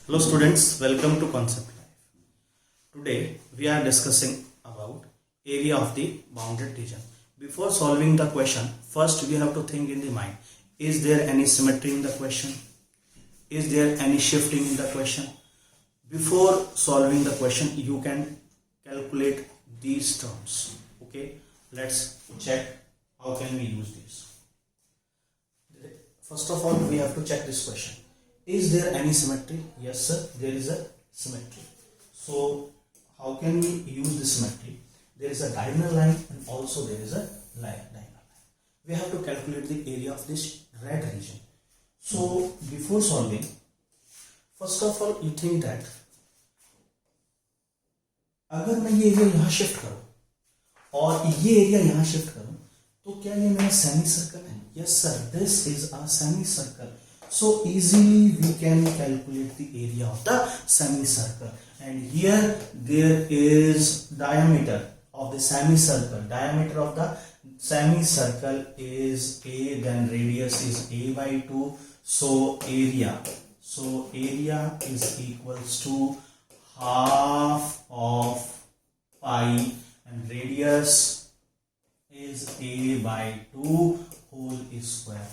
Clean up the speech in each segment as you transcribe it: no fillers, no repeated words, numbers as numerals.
Hello students, welcome to Concept Life. Today we are discussing about area of the bounded region. Before solving the question, first we have to think in the mind, is there any symmetry in the question? Is there any shifting in the question? Before solving the question, you can calculate these terms. Okay, let's check how can we use this. First of all, we have to check this question. Is there any symmetry? Yes sir, there is a symmetry. So how can we use the symmetry? There is a diagonal line and also there is a diagonal line. We have to calculate the area of this red region. So before solving, first of all you think that अगर मैं ये area यहाँ shift करूं और ये area यहाँ shift करूं तो क्या ये मेरा सेमी सर्कल है? Yes sir, this is a semi circle. So easily we can calculate the area of the semicircle, and here there is diameter of the semicircle. Diameter of the semicircle is a, then radius is a by 2. So area is equals to half of pi, and radius is a by 2 whole square.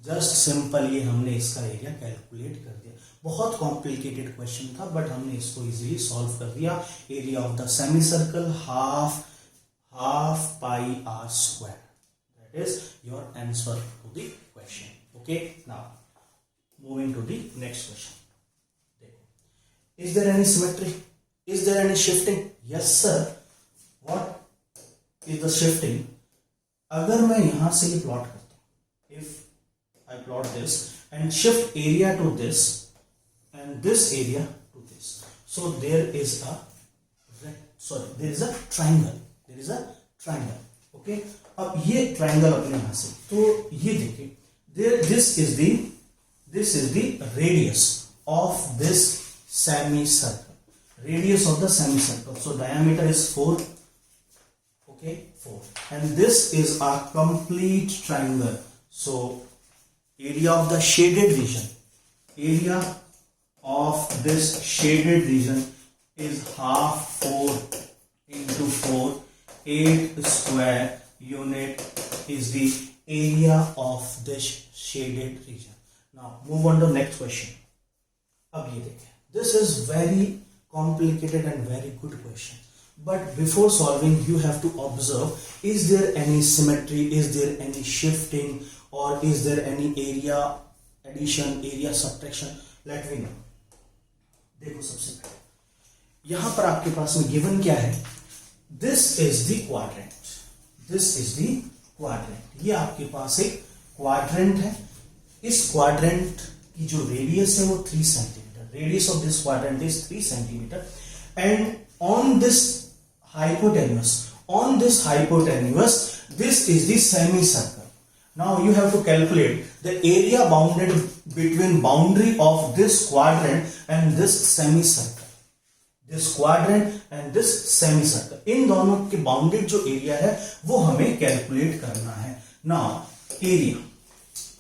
Just simple ये हमने इसका area calculate कर दिया. बहुत complicated question था but हमने इसको easily solve कर दिया. Area of the semi circle half pi r square. That is your answer to the question. Okay, now moving to the next question. देखो, is there any symmetry? Is there any shifting? Yes sir. What is the shifting? अगर मैं यहां से ये plot करता हूं, if I plot this and shift area to this and this area to this, so there is a triangle. There is a triangle. Okay, अब ये triangle अपने यहां से, तो ये देखिए, this is the radius of this semicircle. Radius of the semicircle. So diameter is 4. Okay, 4, and this is a complete triangle. So area of the shaded region, area of this shaded region is half 4 into 4, 8 square unit is the area of this shaded region. Now move on to next question. अब ये देखें, this is very complicated and very good question, but before solving you have to observe, is there any symmetry, is there any shifting, or is there any area addition, area subtraction? Let me know. देखो, सबसे पहले यहां पर आपके पास में given क्या है? This is the quadrant. This is the quadrant. ये आपके पास एक क्वाड्रेंट है. इस क्वाड्रेंट की जो रेडियस है वो 3 centimetre. Radius of this quadrant is 3 centimetre, and on this hypotenuse, this is the semicircle. Now you have to calculate the area bounded between boundary of this quadrant and this semicircle. This quadrant and this semicircle, इन दोनों के bounded जो area है वो हमें calculate करना है. Now area,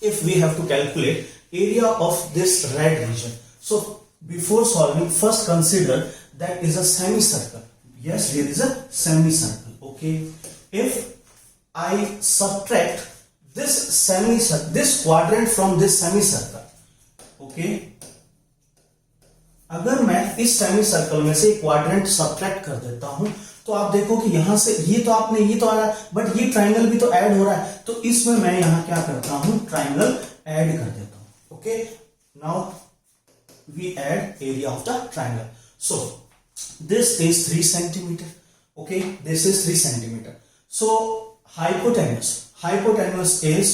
if we have to calculate area of this red region, so before solving first consider that is a semicircle. Yes, there is a semicircle. Okay, if I subtract this quadrant from this semicircle, okay, अगर मैं इस semicircle में से quadrant subtract कर देता हूं तो आप देखो कि यहां से ये तो आ रहा है, बट ये ट्राइंगल भी तो ऐड हो रहा है, तो इसमें मैं यहां क्या करता हूं, ट्राइंगल ऐड कर देता हूं. Okay, now we add area of the triangle. So this is 3 centimetre. Okay, this is 3 centimetre. So hypotenuse is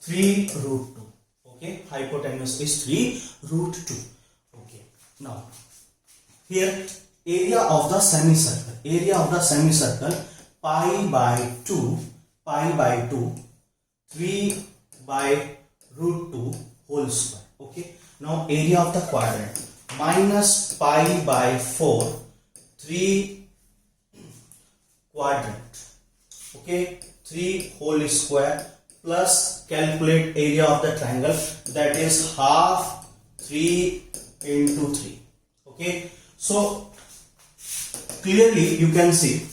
3 root 2. Okay, hypotenuse is 3 root 2. Okay, now here area of the semicircle, pi by 2, 3 by root 2 whole square. Okay, now area of the quadrant, minus pi by 4, 3 quadrant. Okay, 3 whole square plus calculate area of the triangle, that is half 3 into 3. Okay, so clearly you can see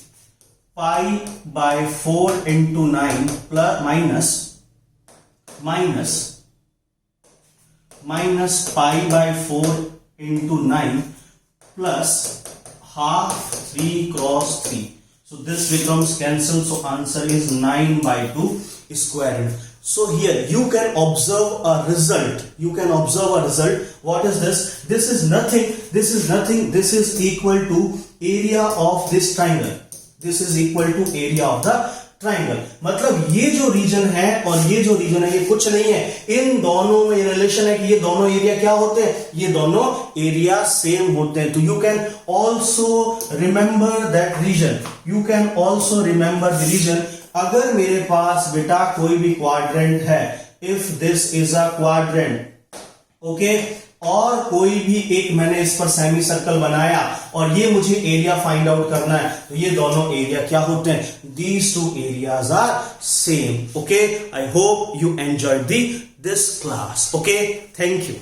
pi by 4 into 9 plus minus pi by 4 into 9 plus half 3 cross 3. So this becomes cancelled. So answer is 9 by 2 square root. So here you can observe a result. What is this? This is nothing. This is equal to area of this triangle. This is equal to area of the triangle. मतलब ये जो reason है और ये जो reason है ये कुछ नहीं है, इन दोनों में रिलेशन है कि ये दोनों एरिया क्या होते हैं, ये दोनों एरिया सेम होते हैं. तो you can also remember that reason. You can also remember the reason. अगर मेरे पास बेटा कोई भी क्वाड्रेंट है, if this is a quadrant, okay, और कोई भी एक मैंने इस पर सेमी सर्कल बनाया और ये मुझे एरिया फाइंड आउट करना है, तो ये दोनों एरिया क्या होते हैं, these two areas are same. Okay, I hope you enjoyed this class. Okay, thank you.